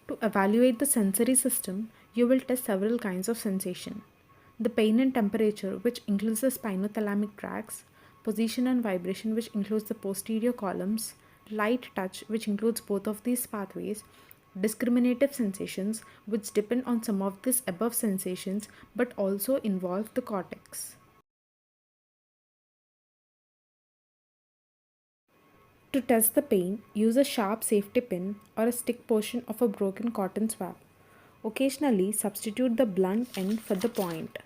To evaluate the sensory system, you will test several kinds of sensation. The pain and temperature, which includes the spinothalamic tracts, position and vibration, which includes the posterior columns, light touch, which includes both of these pathways, discriminative sensations, which depend on some of these above sensations but also involve the cortex. To test the pain, use a sharp safety pin or a stick portion of a broken cotton swab. Occasionally, substitute the blunt end for the point.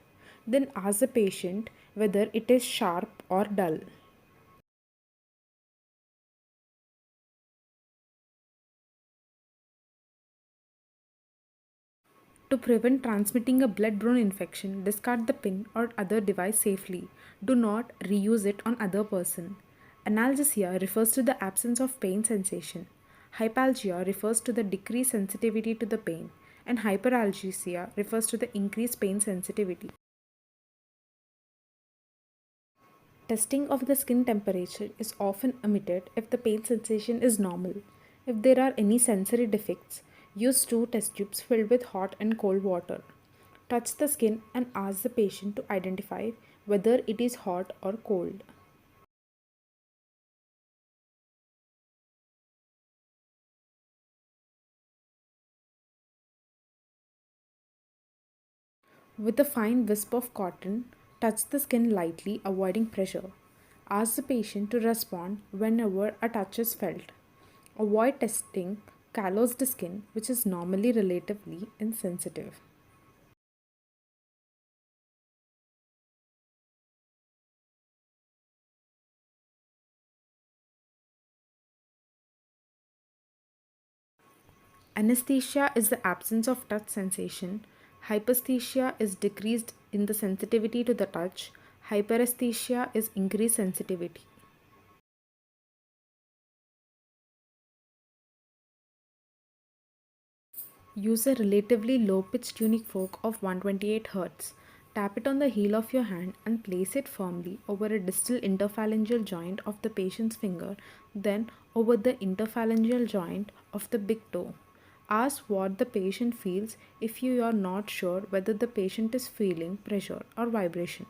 Then ask the patient whether it is sharp or dull. To prevent transmitting a blood-borne infection, discard the pin or other device safely. Do not reuse it on other person. Analgesia refers to the absence of pain sensation. Hypalgia refers to the decreased sensitivity to the pain, and hyperalgesia refers to the increased pain sensitivity. Testing of the skin temperature is often omitted if the pain sensation is normal. If there are any sensory defects, use two test tubes filled with hot and cold water. Touch the skin and ask the patient to identify whether it is hot or cold. With a fine wisp of cotton, touch the skin lightly, avoiding pressure. Ask the patient to respond whenever a touch is felt. Avoid testing calloused skin, which is normally relatively insensitive. Anesthesia is the absence of touch sensation. Hyperesthesia is decreased in the sensitivity to the touch. Hyperesthesia is increased sensitivity. Use a relatively low pitched tuning fork of 128 Hz. Tap it on the heel of your hand and place it firmly over a distal interphalangeal joint of the patient's finger, then over the interphalangeal joint of the big toe. Ask what the patient feels if you are not sure whether the patient is feeling pressure or vibration.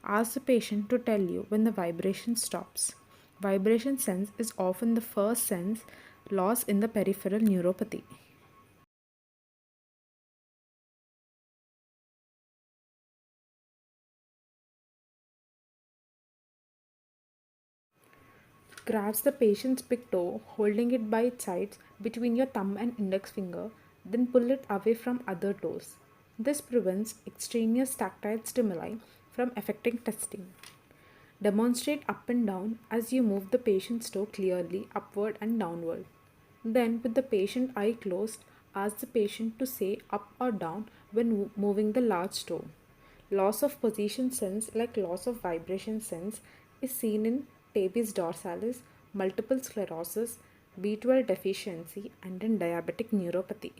Ask the patient to tell you when the vibration stops. Vibration sense is often the first sense loss in the peripheral neuropathy. Grasp the patient's big toe, holding it by its sides between your thumb and index finger, then pull it away from other toes. This prevents extraneous tactile stimuli from affecting testing. Demonstrate up and down as you move the patient's toe clearly upward and downward. Then, with the patient eye closed, ask the patient to say up or down when moving the large toe. Loss of position sense, like loss of vibration sense, is seen in tabes dorsalis, multiple sclerosis, B12 deficiency, and in diabetic neuropathy.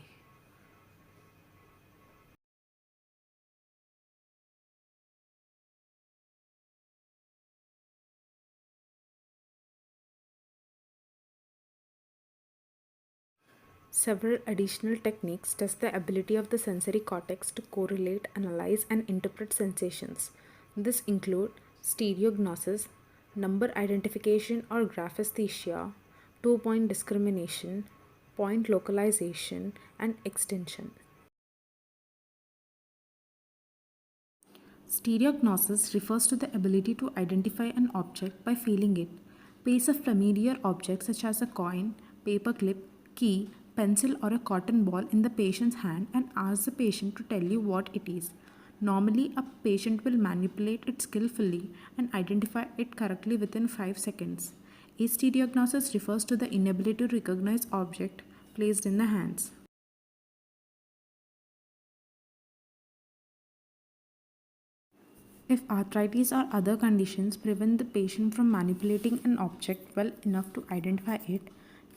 Several additional techniques test the ability of the sensory cortex to correlate, analyze, and interpret sensations. This include stereognosis, number identification or graphesthesia, two-point discrimination, point localization, and extension. Stereognosis refers to the ability to identify an object by feeling it. Place a familiar object such as a coin, paperclip, key, pencil, or a cotton ball in the patient's hand and ask the patient to tell you what it is. Normally, a patient will manipulate it skillfully and identify it correctly within 5 seconds. Astereognosis refers to the inability to recognize object placed in the hands. If arthritis or other conditions prevent the patient from manipulating an object well enough to identify it,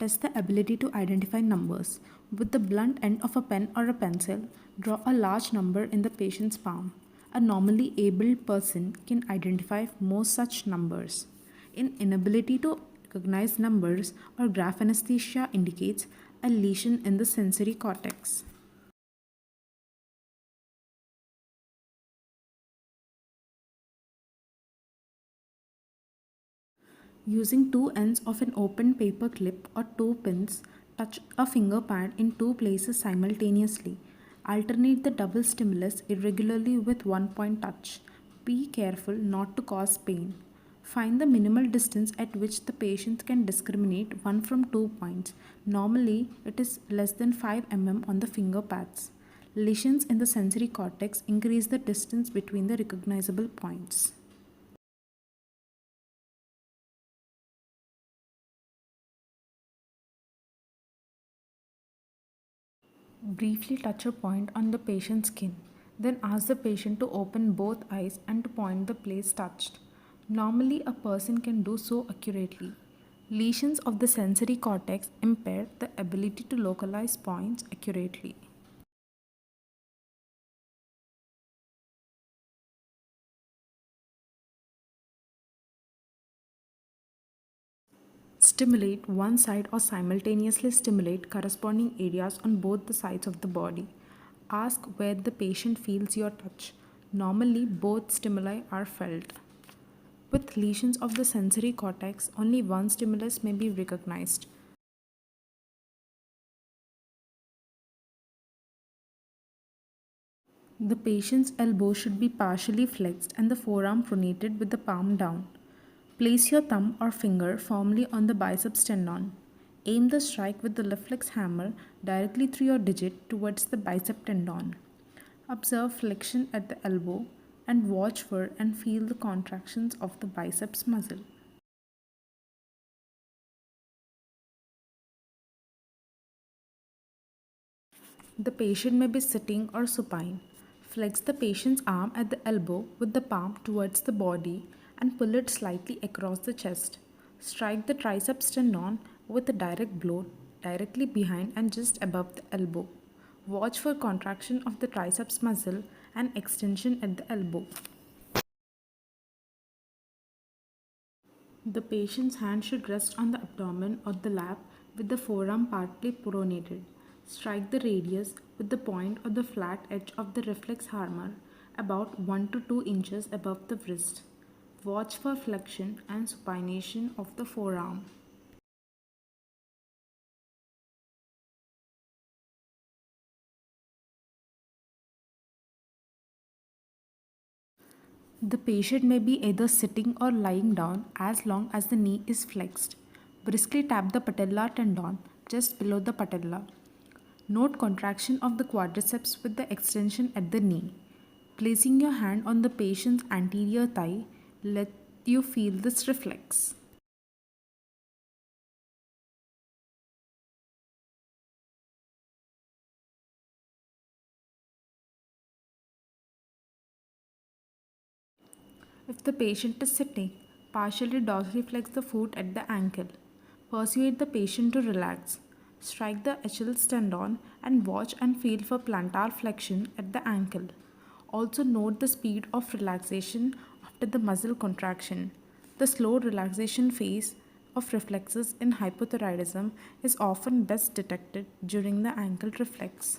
test the ability to identify numbers. With the blunt end of a pen or a pencil, draw a large number in the patient's palm. A normally able person can identify most such numbers. In inability to recognize numbers or graph anesthesia indicates a lesion in the sensory cortex. Using two ends of an open paper clip or two pins, touch a finger pad in two places simultaneously. Alternate the double stimulus irregularly with one point touch. Be careful not to cause pain. Find the minimal distance at which the patient can discriminate one from 2 points. Normally, it is less than 5 mm on the finger pads. Lesions in the sensory cortex increase the distance between the recognizable points. Briefly touch a point on the patient's skin. Then ask the patient to open both eyes and to point the place touched. Normally, a person can do so accurately. Lesions of the sensory cortex impair the ability to localize points accurately. Stimulate one side or simultaneously stimulate corresponding areas on both the sides of the body. Ask where the patient feels your touch. Normally, both stimuli are felt. With lesions of the sensory cortex, only one stimulus may be recognized. The patient's elbow should be partially flexed and the forearm pronated with the palm down. Place your thumb or finger firmly on the biceps tendon. Aim the strike with the reflex hammer directly through your digit towards the bicep tendon. Observe flexion at the elbow and watch for and feel the contractions of the biceps muscle. The patient may be sitting or supine. Flex the patient's arm at the elbow with the palm towards the body and pull it slightly across the chest. Strike the triceps tendon with a direct blow directly behind and just above the elbow. Watch for contraction of the triceps muscle and extension at the elbow. The patient's hand should rest on the abdomen or the lap with the forearm partly pronated. Strike the radius with the point or the flat edge of the reflex hammer about 1 to 2 inches above the wrist. Watch for flexion and supination of the forearm. The patient may be either sitting or lying down as long as the knee is flexed. Briskly tap the patellar tendon just below the patella. Note contraction of the quadriceps with the extension at the knee. Placing your hand on the patient's anterior thigh, let you feel this reflex. If the patient is sitting, partially dorsiflex the foot at the ankle. Persuade the patient to relax. Strike the Achilles tendon and watch and feel for plantar flexion at the ankle. Also note the speed of relaxation after the muscle contraction. The slow relaxation phase of reflexes in hypothyroidism is often best detected during the ankle reflex.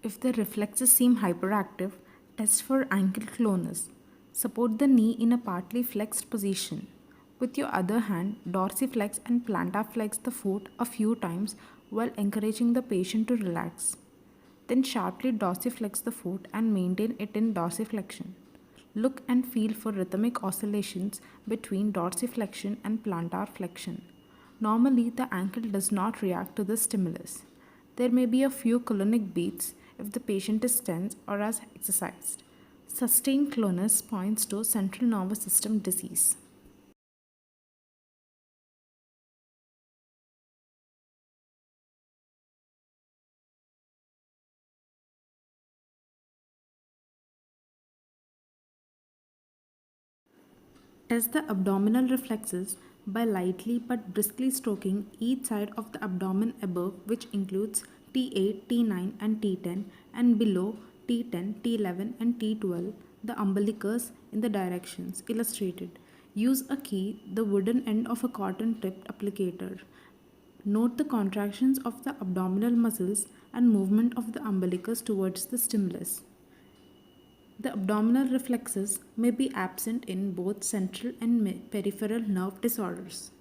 If the reflexes seem hyperactive, test for ankle clonus. Support the knee in a partly flexed position. With your other hand, dorsiflex and plantarflex the foot a few times while encouraging the patient to relax. Then sharply dorsiflex the foot and maintain it in dorsiflexion. Look and feel for rhythmic oscillations between dorsiflexion and plantar flexion. Normally, the ankle does not react to the stimulus. There may be a few colonic beats if the patient is tense or has exercised. Sustained clonus points to central nervous system disease. Test the abdominal reflexes by lightly but briskly stroking each side of the abdomen above, which includes T8, T9, and T10, and below T10, T11, and T12, the umbilicus in the directions illustrated. Use a key, the wooden end of a cotton tipped applicator. Note the contractions of the abdominal muscles and movement of the umbilicus towards the stimulus. The abdominal reflexes may be absent in both central and peripheral nerve disorders.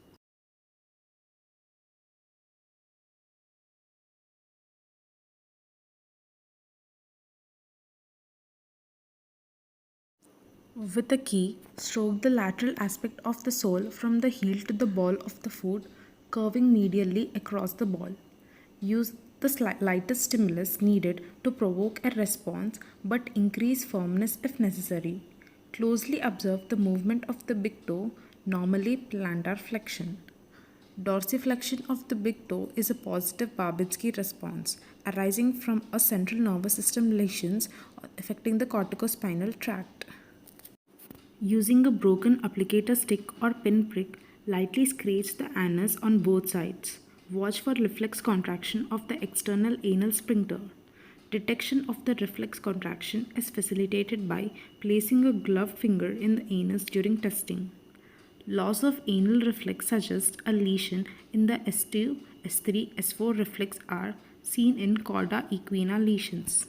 With a key, stroke the lateral aspect of the sole from the heel to the ball of the foot, curving medially across the ball. Use the lightest stimulus needed to provoke a response but increase firmness if necessary. Closely observe the movement of the big toe, normally plantar flexion. Dorsiflexion of the big toe is a positive Babinski response arising from a central nervous system lesions affecting the corticospinal tract. Using a broken applicator stick or pinprick, lightly scratch the anus on both sides. Watch for reflex contraction of the external anal sphincter. Detection of the reflex contraction is facilitated by placing a gloved finger in the anus during testing. Loss of anal reflex suggests a lesion in the S2, S3, S4 reflex are seen in chorda equina lesions.